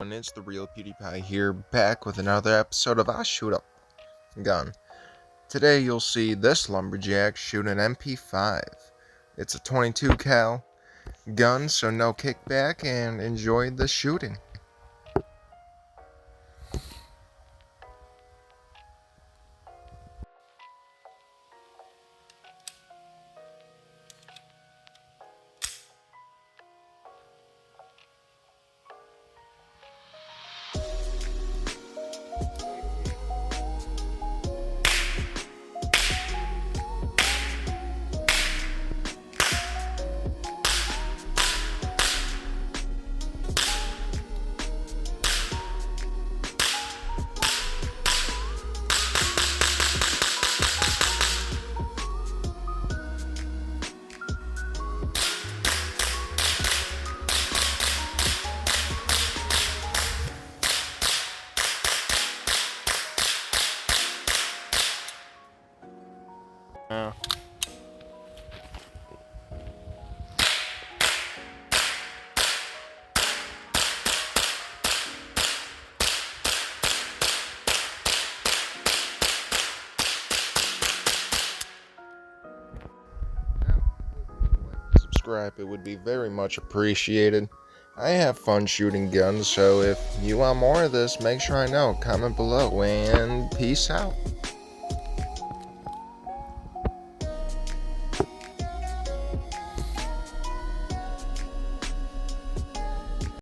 And it's the real PewDiePie here, back with another episode of I Shoot Up Gun. Today you'll see this lumberjack shoot an MP5. It's a 22 cal gun, so no kickback, and enjoy the shooting. Yeah. Subscribe, it would be very much appreciated. I have fun shooting guns, so if you want more of this, make sure I know. Comment below, and peace out.